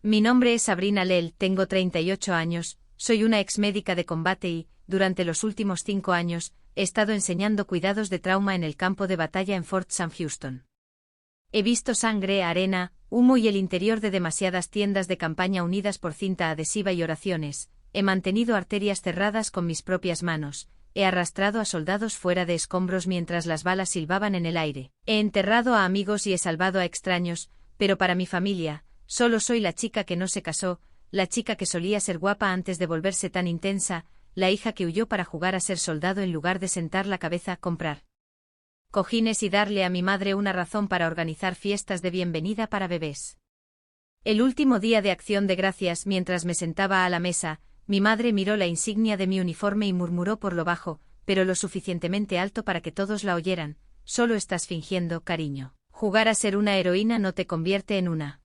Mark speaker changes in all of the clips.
Speaker 1: Mi nombre es Sabrina Lel, tengo 38 años, soy una ex médica de combate y, durante los últimos 5 años, he estado enseñando cuidados de trauma en el campo de batalla en Fort Sam Houston. He visto sangre, arena, humo y el interior de demasiadas tiendas de campaña unidas por cinta adhesiva y oraciones. He mantenido arterias cerradas con mis propias manos. He arrastrado a soldados fuera de escombros mientras las balas silbaban en el aire. He enterrado a amigos y he salvado a extraños, pero para mi familia, solo soy la chica que no se casó, la chica que solía ser guapa antes de volverse tan intensa, la hija que huyó para jugar a ser soldado en lugar de sentar la cabeza, comprar cojines y darle a mi madre una razón para organizar fiestas de bienvenida para bebés. El último día de Acción de Gracias, mientras me sentaba a la mesa, mi madre miró la insignia de mi uniforme y murmuró por lo bajo, pero lo suficientemente alto para que todos la oyeran: solo estás fingiendo, cariño. Jugar a ser una heroína no te convierte en una.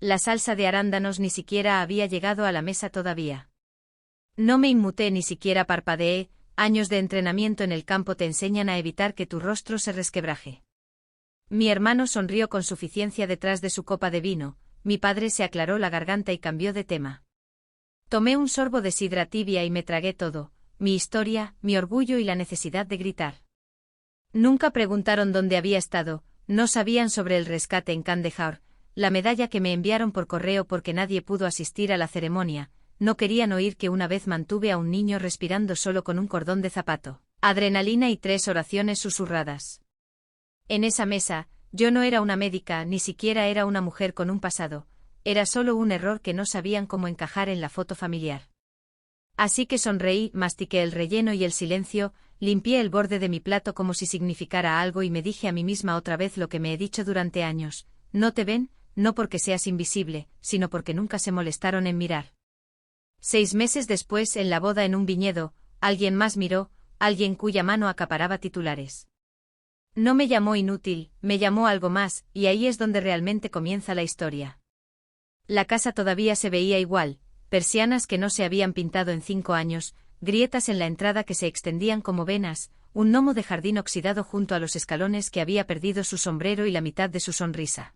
Speaker 1: La salsa de arándanos ni siquiera había llegado a la mesa todavía. No me inmuté, ni siquiera parpadeé. Años de entrenamiento en el campo te enseñan a evitar que tu rostro se resquebraje. Mi hermano sonrió con suficiencia detrás de su copa de vino. Mi padre se aclaró la garganta y cambió de tema. Tomé un sorbo de sidra tibia y me tragué todo: mi historia, mi orgullo y la necesidad de gritar. Nunca preguntaron dónde había estado, no sabían sobre el rescate en Kandahar, la medalla que me enviaron por correo porque nadie pudo asistir a la ceremonia. No querían oír que una vez mantuve a un niño respirando solo con un cordón de zapato, adrenalina y 3 oraciones susurradas. En esa mesa, yo no era una médica, ni siquiera era una mujer con un pasado, era solo un error que no sabían cómo encajar en la foto familiar. Así que sonreí, mastiqué el relleno y el silencio, limpié el borde de mi plato como si significara algo y me dije a mí misma otra vez lo que me he dicho durante años: no te ven, no porque seas invisible, sino porque nunca se molestaron en mirar. 6 meses después, en la boda en un viñedo, alguien más miró, alguien cuya mano acaparaba titulares. No me llamó inútil, me llamó algo más, y ahí es donde realmente comienza la historia. La casa todavía se veía igual, persianas que no se habían pintado en 5 años, grietas en la entrada que se extendían como venas, un gnomo de jardín oxidado junto a los escalones que había perdido su sombrero y la mitad de su sonrisa.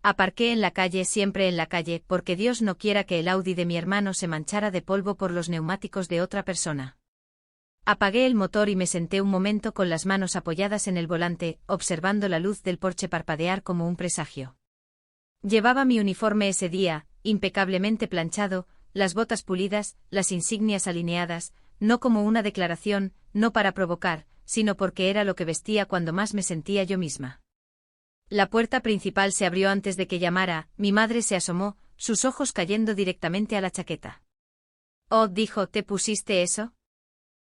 Speaker 1: Aparqué en la calle, siempre en la calle, porque Dios no quiera que el Audi de mi hermano se manchara de polvo por los neumáticos de otra persona. Apagué el motor y me senté un momento con las manos apoyadas en el volante, observando la luz del porche parpadear como un presagio. Llevaba mi uniforme ese día, impecablemente planchado, las botas pulidas, las insignias alineadas, no como una declaración, no para provocar, sino porque era lo que vestía cuando más me sentía yo misma. La puerta principal se abrió antes de que llamara. Mi madre se asomó, sus ojos cayendo directamente a la chaqueta. Oh, dijo, ¿te pusiste eso?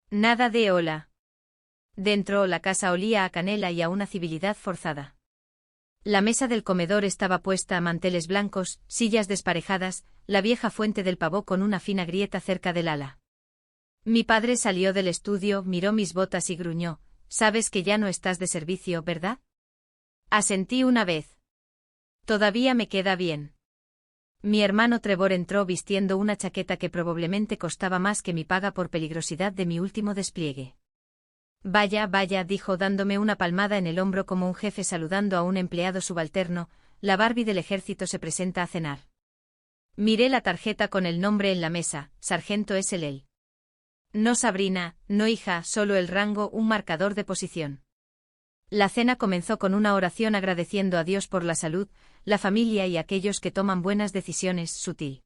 Speaker 1: Nada de hola. Dentro, la casa olía a canela y a una civilidad forzada. La mesa del comedor estaba puesta a manteles blancos, sillas desparejadas, la vieja fuente del pavó con una fina grieta cerca del ala. Mi padre salió del estudio, miró mis botas y gruñó: sabes que ya no estás de servicio, ¿verdad? Asentí una vez. Todavía me queda bien. Mi hermano Trevor entró vistiendo una chaqueta que probablemente costaba más que mi paga por peligrosidad de mi último despliegue. Vaya, vaya, dijo dándome una palmada en el hombro como un jefe saludando a un empleado subalterno: la Barbie del ejército se presenta a cenar. Miré la tarjeta con el nombre en la mesa: Sargento S. Lel. No Sabrina, no hija, solo el rango, un marcador de posición. La cena comenzó con una oración agradeciendo a Dios por la salud, la familia y aquellos que toman buenas decisiones, sutil.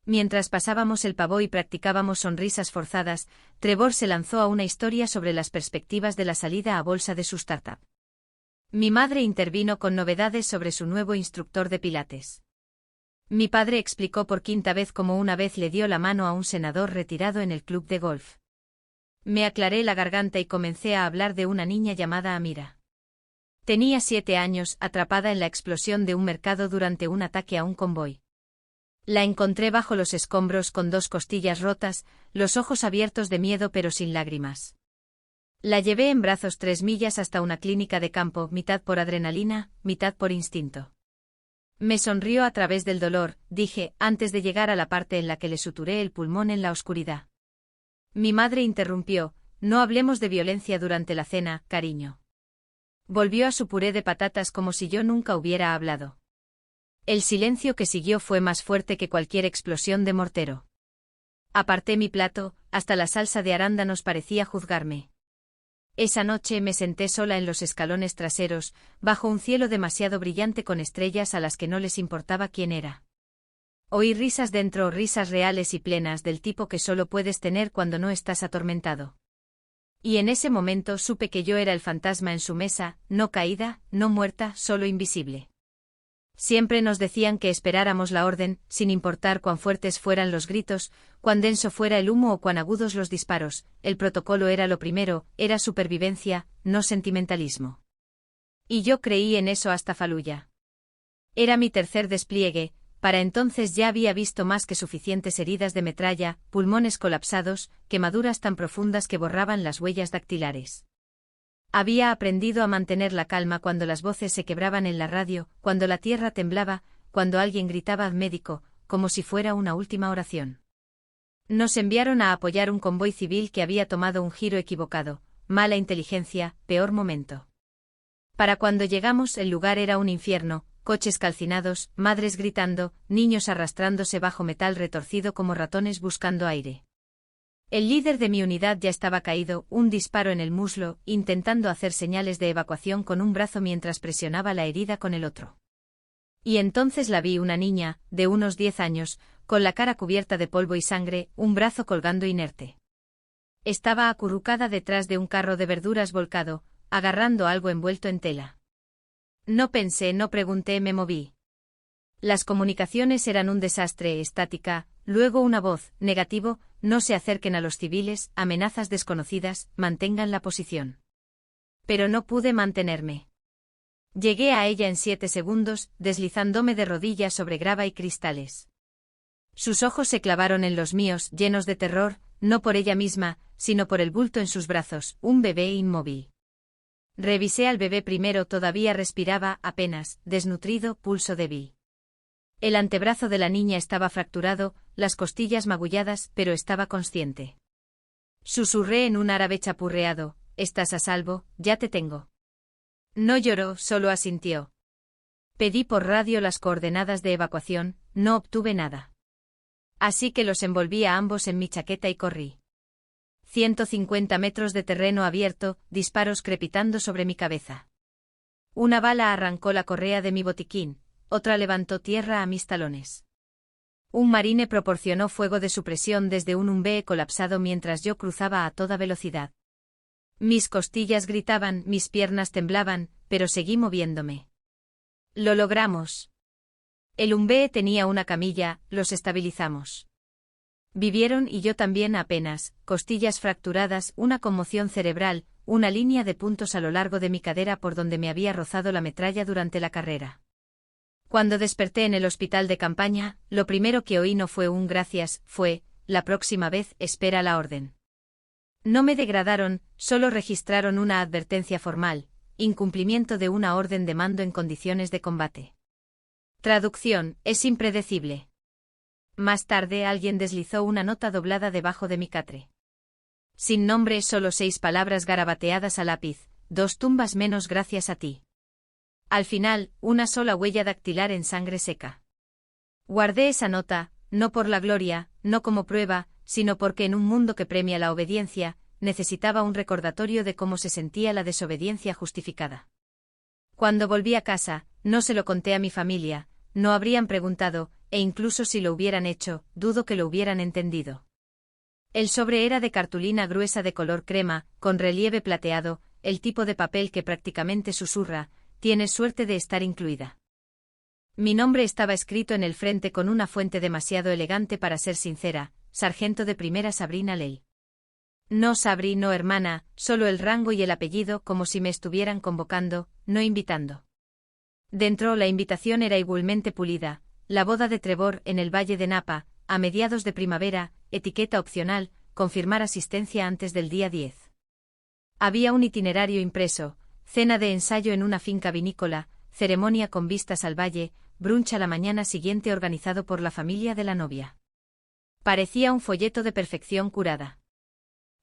Speaker 1: Mientras pasábamos el pavó y practicábamos sonrisas forzadas, Trevor se lanzó a una historia sobre las perspectivas de la salida a bolsa de su startup. Mi madre intervino con novedades sobre su nuevo instructor de pilates. Mi padre explicó por 5ª vez cómo una vez le dio la mano a un senador retirado en el club de golf. Me aclaré la garganta y comencé a hablar de una niña llamada Amira. Tenía 7 años, atrapada en la explosión de un mercado durante un ataque a un convoy. La encontré bajo los escombros con 2 costillas rotas, los ojos abiertos de miedo pero sin lágrimas. La llevé en brazos 3 millas hasta una clínica de campo, mitad por adrenalina, mitad por instinto. Me sonrió a través del dolor, dije, antes de llegar a la parte en la que le suturé el pulmón en la oscuridad. Mi madre interrumpió: no hablemos de violencia durante la cena, cariño. Volvió a su puré de patatas como si yo nunca hubiera hablado. El silencio que siguió fue más fuerte que cualquier explosión de mortero. Aparté mi plato, hasta la salsa de arándanos parecía juzgarme. Esa noche me senté sola en los escalones traseros, bajo un cielo demasiado brillante con estrellas a las que no les importaba quién era. Oí risas dentro, risas reales y plenas del tipo que solo puedes tener cuando no estás atormentado. Y en ese momento supe que yo era el fantasma en su mesa, no caída, no muerta, solo invisible. Siempre nos decían que esperáramos la orden, sin importar cuán fuertes fueran los gritos, cuán denso fuera el humo o cuán agudos los disparos, el protocolo era lo primero, era supervivencia, no sentimentalismo. Y yo creí en eso hasta Faluya. Era mi tercer despliegue, para entonces ya había visto más que suficientes heridas de metralla, pulmones colapsados, quemaduras tan profundas que borraban las huellas dactilares. Había aprendido a mantener la calma cuando las voces se quebraban en la radio, cuando la tierra temblaba, cuando alguien gritaba al médico, como si fuera una última oración. Nos enviaron a apoyar un convoy civil que había tomado un giro equivocado, mala inteligencia, peor momento. Para cuando llegamos el lugar era un infierno, coches calcinados, madres gritando, niños arrastrándose bajo metal retorcido como ratones buscando aire. El líder de mi unidad ya estaba caído, un disparo en el muslo, intentando hacer señales de evacuación con un brazo mientras presionaba la herida con el otro. Y entonces la vi, una niña, de unos 10 años, con la cara cubierta de polvo y sangre, un brazo colgando inerte. Estaba acurrucada detrás de un carro de verduras volcado, agarrando algo envuelto en tela. No pensé, no pregunté, me moví. Las comunicaciones eran un desastre, estática, luego una voz, negativo, no se acerquen a los civiles, amenazas desconocidas, mantengan la posición. Pero no pude mantenerme. Llegué a ella en 7 segundos, deslizándome de rodillas sobre grava y cristales. Sus ojos se clavaron en los míos, llenos de terror, no por ella misma, sino por el bulto en sus brazos, un bebé inmóvil. Revisé al bebé primero, todavía respiraba, apenas, desnutrido, pulso débil. El antebrazo de la niña estaba fracturado, las costillas magulladas, pero estaba consciente. Susurré en un árabe chapurreado, «Estás a salvo, ya te tengo». No lloró, solo asintió. Pedí por radio las coordenadas de evacuación, no obtuve nada. Así que los envolví a ambos en mi chaqueta y corrí. 150 metros de terreno abierto, disparos crepitando sobre mi cabeza. Una bala arrancó la correa de mi botiquín, otra levantó tierra a mis talones. Un marine proporcionó fuego de supresión desde un UMB colapsado mientras yo cruzaba a toda velocidad. Mis costillas gritaban, mis piernas temblaban, pero seguí moviéndome. Lo logramos. El UMB tenía una camilla, los estabilizamos. Vivieron y yo también apenas, costillas fracturadas, una conmoción cerebral, una línea de puntos a lo largo de mi cadera por donde me había rozado la metralla durante la carrera. Cuando desperté en el hospital de campaña, lo primero que oí no fue un gracias, fue, la próxima vez, espera la orden. No me degradaron, solo registraron una advertencia formal, incumplimiento de una orden de mando en condiciones de combate. Traducción, es impredecible. Más tarde alguien deslizó una nota doblada debajo de mi catre. Sin nombre, solo 6 palabras garabateadas a lápiz, 2 tumbas menos gracias a ti. Al final, una sola huella dactilar en sangre seca. Guardé esa nota, no por la gloria, no como prueba, sino porque en un mundo que premia la obediencia, necesitaba un recordatorio de cómo se sentía la desobediencia justificada. Cuando volví a casa, no se lo conté a mi familia, no habrían preguntado, e incluso si lo hubieran hecho, dudo que lo hubieran entendido. El sobre era de cartulina gruesa de color crema, con relieve plateado, el tipo de papel que prácticamente susurra, tienes suerte de estar incluida. Mi nombre estaba escrito en el frente con una fuente demasiado elegante para ser sincera, sargento de primera Sabrina Ley. No Sabri, no hermana, solo el rango y el apellido como si me estuvieran convocando, no invitando. Dentro la invitación era igualmente pulida, la boda de Trevor en el Valle de Napa, a mediados de primavera, etiqueta opcional, confirmar asistencia antes del día 10. Había un itinerario impreso, cena de ensayo en una finca vinícola, ceremonia con vistas al valle, brunch a la mañana siguiente organizado por la familia de la novia. Parecía un folleto de perfección curada.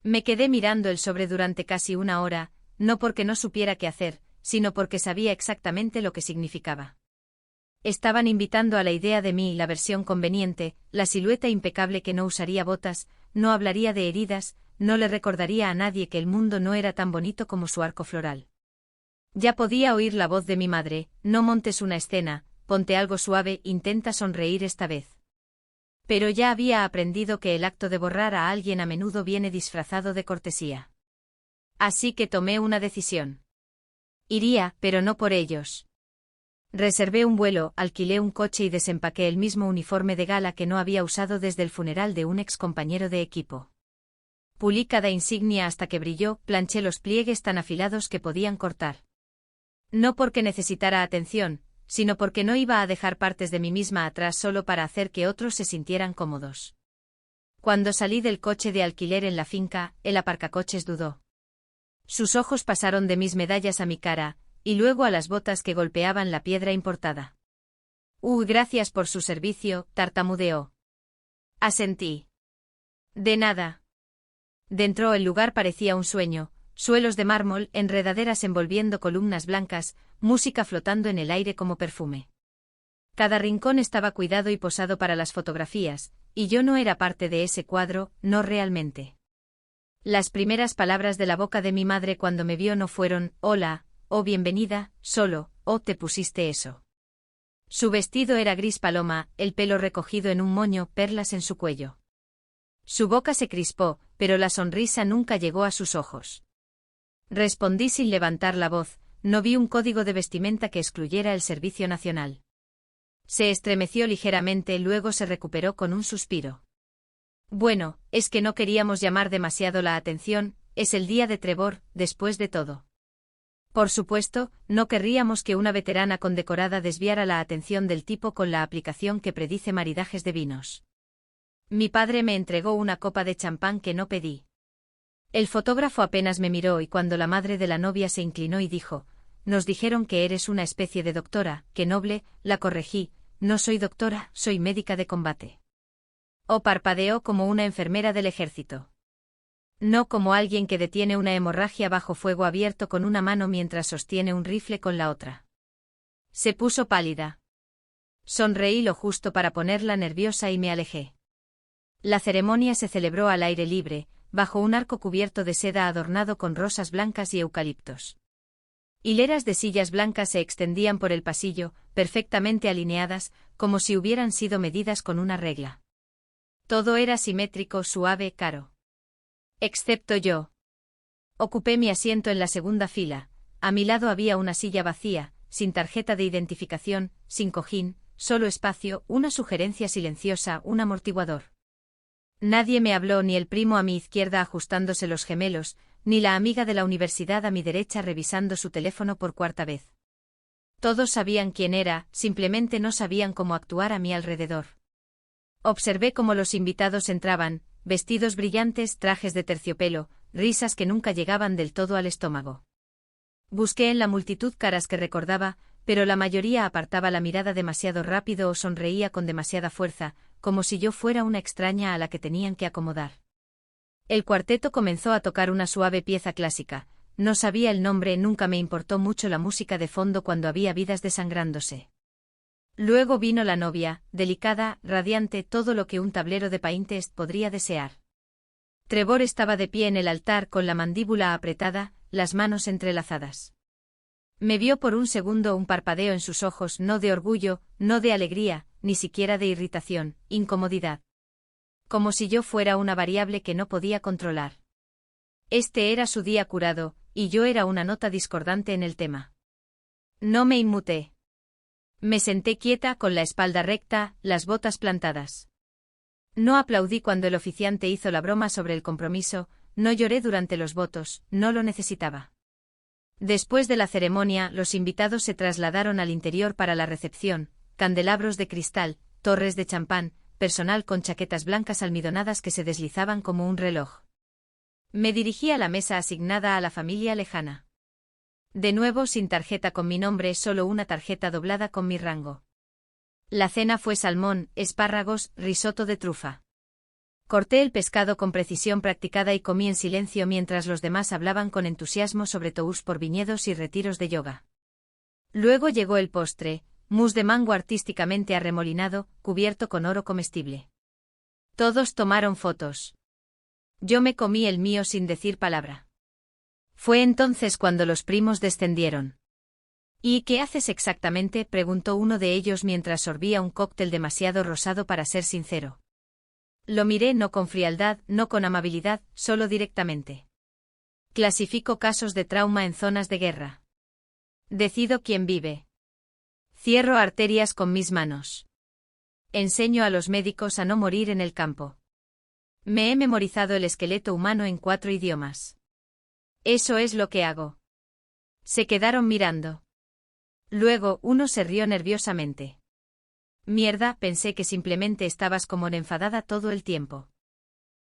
Speaker 1: Me quedé mirando el sobre durante casi una hora, no porque no supiera qué hacer, sino porque sabía exactamente lo que significaba. Estaban invitando a la idea de mí, la versión conveniente, la silueta impecable que no usaría botas, no hablaría de heridas, no le recordaría a nadie que el mundo no era tan bonito como su arco floral. Ya podía oír la voz de mi madre: no montes una escena, ponte algo suave, intenta sonreír esta vez. Pero ya había aprendido que el acto de borrar a alguien a menudo viene disfrazado de cortesía. Así que tomé una decisión. Iría, pero no por ellos. Reservé un vuelo, alquilé un coche y desempaqué el mismo uniforme de gala que no había usado desde el funeral de un ex compañero de equipo. Pulí cada insignia hasta que brilló, planché los pliegues tan afilados que podían cortar. No porque necesitara atención, sino porque no iba a dejar partes de mí misma atrás solo para hacer que otros se sintieran cómodos. Cuando salí del coche de alquiler en la finca, el aparcacoches dudó. Sus ojos pasaron de mis medallas a mi cara, y luego a las botas que golpeaban la piedra importada. Gracias por su servicio, tartamudeó. Asentí. De nada. Dentro el lugar parecía un sueño, suelos de mármol, enredaderas envolviendo columnas blancas, música flotando en el aire como perfume. Cada rincón estaba cuidado y posado para las fotografías, y yo no era parte de ese cuadro, no realmente. Las primeras palabras de la boca de mi madre cuando me vio no fueron: hola, o bienvenida, solo: oh, te pusiste eso. Su vestido era gris paloma, el pelo recogido en un moño, perlas en su cuello. Su boca se crispó, pero la sonrisa nunca llegó a sus ojos. Respondí sin levantar la voz: no vi un código de vestimenta que excluyera el servicio nacional. Se estremeció ligeramente, luego se recuperó con un suspiro. Bueno, es que no queríamos llamar demasiado la atención, es el día de Trevor, después de todo. Por supuesto, no querríamos que una veterana condecorada desviara la atención del tipo con la aplicación que predice maridajes de vinos. Mi padre me entregó una copa de champán que no pedí. El fotógrafo apenas me miró y cuando la madre de la novia se inclinó y dijo: nos dijeron que eres una especie de doctora, qué noble, la corregí: no soy doctora, soy médica de combate. O parpadeó como una enfermera del ejército. No como alguien que detiene una hemorragia bajo fuego abierto con una mano mientras sostiene un rifle con la otra. Se puso pálida. Sonreí lo justo para ponerla nerviosa y me alejé. La ceremonia se celebró al aire libre, bajo un arco cubierto de seda adornado con rosas blancas y eucaliptos. Hileras de sillas blancas se extendían por el pasillo, perfectamente alineadas, como si hubieran sido medidas con una regla. Todo era simétrico, suave, caro. Excepto yo. Ocupé mi asiento en la segunda fila, a mi lado había una silla vacía, sin tarjeta de identificación, sin cojín, solo espacio, una sugerencia silenciosa, un amortiguador. Nadie me habló, ni el primo a mi izquierda ajustándose los gemelos, ni la amiga de la universidad a mi derecha revisando su teléfono por cuarta vez. Todos sabían quién era, simplemente no sabían cómo actuar a mi alrededor. Observé cómo los invitados entraban, vestidos brillantes, trajes de terciopelo, risas que nunca llegaban del todo al estómago. Busqué en la multitud caras que recordaba, pero la mayoría apartaba la mirada demasiado rápido o sonreía con demasiada fuerza, como si yo fuera una extraña a la que tenían que acomodar. El cuarteto comenzó a tocar una suave pieza clásica. No sabía el nombre, nunca me importó mucho la música de fondo cuando había vidas desangrándose. Luego vino la novia, delicada, radiante, todo lo que un tablero de Pinterest podría desear. Trevor estaba de pie en el altar con la mandíbula apretada, las manos entrelazadas. Me vio por un segundo, un parpadeo en sus ojos, no de orgullo, no de alegría, ni siquiera de irritación, incomodidad. Como si yo fuera una variable que no podía controlar. Este era su día curado, y yo era una nota discordante en el tema. No me inmuté. Me senté quieta, con la espalda recta, las botas plantadas. No aplaudí cuando el oficiante hizo la broma sobre el compromiso, no lloré durante los votos, no lo necesitaba. Después de la ceremonia, los invitados se trasladaron al interior para la recepción, candelabros de cristal, torres de champán, personal con chaquetas blancas almidonadas que se deslizaban como un reloj. Me dirigí a la mesa asignada a la familia lejana. De nuevo sin tarjeta con mi nombre, solo una tarjeta doblada con mi rango. La cena fue salmón, espárragos, risotto de trufa. Corté el pescado con precisión practicada y comí en silencio mientras los demás hablaban con entusiasmo sobre tours por viñedos y retiros de yoga. Luego llegó el postre, mousse de mango artísticamente arremolinado, cubierto con oro comestible. Todos tomaron fotos. Yo me comí el mío sin decir palabra. Fue entonces cuando los primos descendieron. ¿Y qué haces exactamente?, preguntó uno de ellos mientras sorbía un cóctel demasiado rosado para ser sincero. Lo miré no con frialdad, no con amabilidad, solo directamente. Clasifico casos de trauma en zonas de guerra. Decido quién vive. Cierro arterias con mis manos. Enseño a los médicos a no morir en el campo. Me he memorizado el esqueleto humano en 4 idiomas. Eso es lo que hago. Se quedaron mirando. Luego uno se rió nerviosamente. Mierda, pensé que simplemente estabas como enfadada todo el tiempo.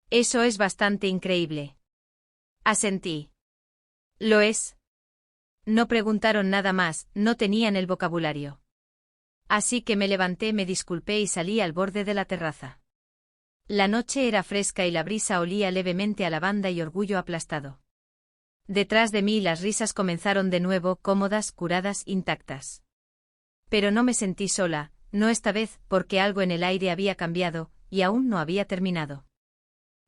Speaker 1: Eso es bastante increíble. Asentí. Lo es. No preguntaron nada más, no tenían el vocabulario. Así que me levanté, me disculpé y salí al borde de la terraza. La noche era fresca y la brisa olía levemente a lavanda y orgullo aplastado. Detrás de mí las risas comenzaron de nuevo, cómodas, curadas, intactas. Pero no me sentí sola, no esta vez, porque algo en el aire había cambiado, y aún no había terminado.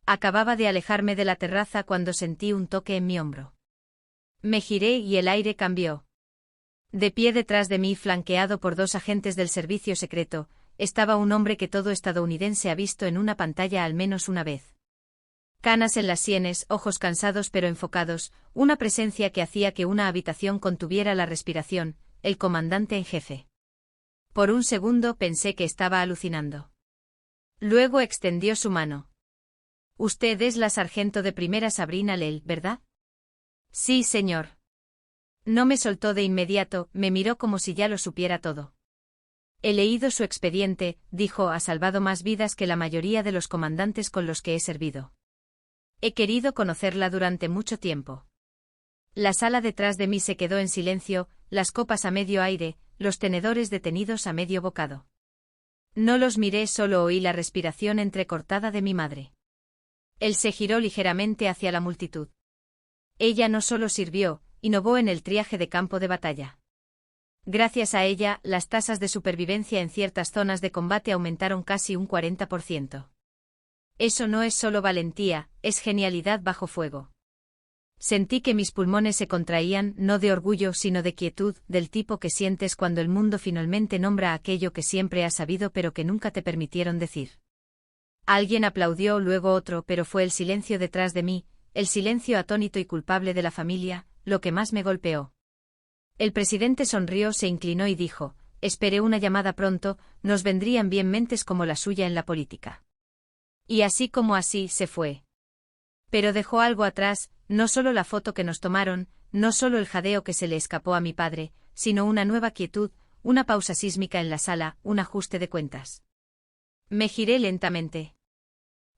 Speaker 1: Acababa de alejarme de la terraza cuando sentí un toque en mi hombro. Me giré y el aire cambió. De pie detrás de mí, flanqueado por 2 agentes del servicio secreto, estaba un hombre que todo estadounidense ha visto en una pantalla al menos una vez. Canas en las sienes, ojos cansados pero enfocados, una presencia que hacía que una habitación contuviera la respiración, el comandante en jefe. Por un segundo pensé que estaba alucinando. Luego extendió su mano. Usted es la sargento de primera Sabrina Lell, ¿verdad? Sí, señor. No me soltó de inmediato, me miró como si ya lo supiera todo. He leído su expediente, dijo, ha salvado más vidas que la mayoría de los comandantes con los que he servido. He querido conocerla durante mucho tiempo. La sala detrás de mí se quedó en silencio, las copas a medio aire, los tenedores detenidos a medio bocado. No los miré, solo oí la respiración entrecortada de mi madre. Él se giró ligeramente hacia la multitud. Ella no solo sirvió, innovó en el triaje de campo de batalla. Gracias a ella, las tasas de supervivencia en ciertas zonas de combate aumentaron casi un 40%. Eso no es solo valentía, es genialidad bajo fuego. Sentí que mis pulmones se contraían, no de orgullo sino de quietud, del tipo que sientes cuando el mundo finalmente nombra aquello que siempre has sabido pero que nunca te permitieron decir. Alguien aplaudió, luego otro, pero fue el silencio detrás de mí, el silencio atónito y culpable de la familia, lo que más me golpeó. El presidente sonrió, se inclinó y dijo, esperé una llamada pronto, nos vendrían bien mentes como la suya en la política. Y así como así, se fue. Pero dejó algo atrás, no solo la foto que nos tomaron, no solo el jadeo que se le escapó a mi padre, sino una nueva quietud, una pausa sísmica en la sala, un ajuste de cuentas. Me giré lentamente.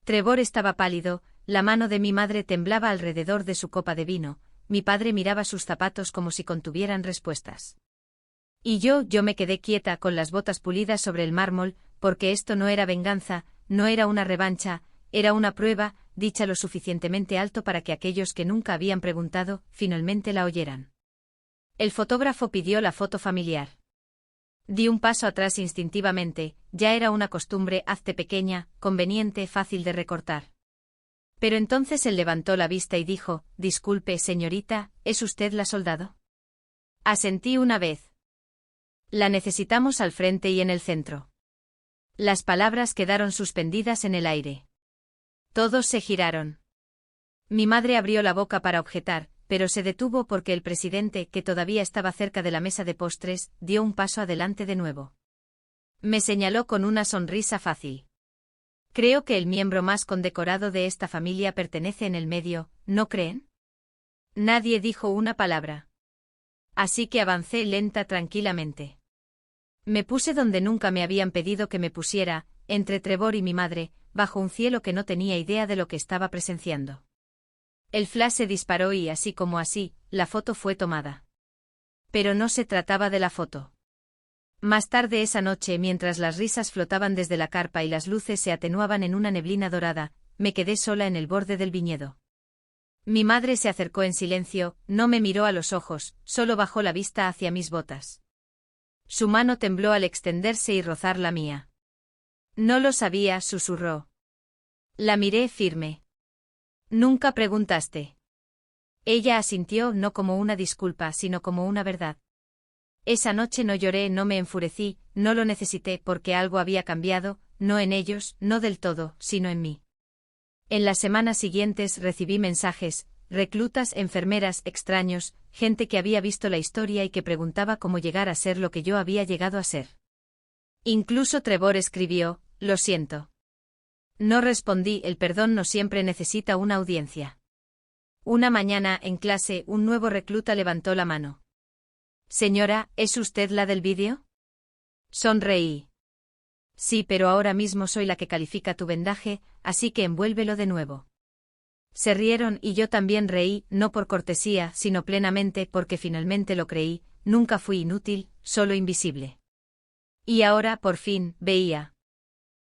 Speaker 1: Trevor estaba pálido, la mano de mi madre temblaba alrededor de su copa de vino, mi padre miraba sus zapatos como si contuvieran respuestas. Y yo me quedé quieta con las botas pulidas sobre el mármol, porque esto no era venganza, no era una revancha, era una prueba, dicha lo suficientemente alto para que aquellos que nunca habían preguntado, finalmente la oyeran. El fotógrafo pidió la foto familiar. Di un paso atrás instintivamente, ya era una costumbre, hazte pequeña, conveniente, fácil de recortar. Pero entonces él levantó la vista y dijo, disculpe, señorita, ¿es usted la soldado? Asentí una vez. La necesitamos al frente y en el centro. Las palabras quedaron suspendidas en el aire. Todos se giraron. Mi madre abrió la boca para objetar, pero se detuvo porque el presidente, que todavía estaba cerca de la mesa de postres, dio un paso adelante de nuevo. Me señaló con una sonrisa fácil. Creo que el miembro más condecorado de esta familia pertenece en el medio, ¿no creen? Nadie dijo una palabra. Así que avancé lenta, tranquilamente. Me puse donde nunca me habían pedido que me pusiera, entre Trevor y mi madre, bajo un cielo que no tenía idea de lo que estaba presenciando. El flash se disparó y así como así, la foto fue tomada. Pero no se trataba de la foto. Más tarde esa noche, mientras las risas flotaban desde la carpa y las luces se atenuaban en una neblina dorada, me quedé sola en el borde del viñedo. Mi madre se acercó en silencio, no me miró a los ojos, solo bajó la vista hacia mis botas. Su mano tembló al extenderse y rozar la mía. No lo sabía, susurró. La miré firme. Nunca preguntaste. Ella asintió, no como una disculpa, sino como una verdad. Esa noche no lloré, no me enfurecí, no lo necesité porque algo había cambiado, no en ellos, no del todo, sino en mí. En las semanas siguientes recibí mensajes, reclutas, enfermeras, extraños, gente que había visto la historia y que preguntaba cómo llegar a ser lo que yo había llegado a ser. Incluso Trevor escribió, lo siento. No respondí, el perdón no siempre necesita una audiencia. Una mañana, en clase, un nuevo recluta levantó la mano. Señora, ¿es usted la del vídeo? Sonreí. Sí, pero ahora mismo soy la que califica tu vendaje, así que envuélvelo de nuevo. Se rieron y yo también reí, no por cortesía, sino plenamente porque finalmente lo creí, nunca fui inútil, solo invisible. Y ahora, por fin, veía.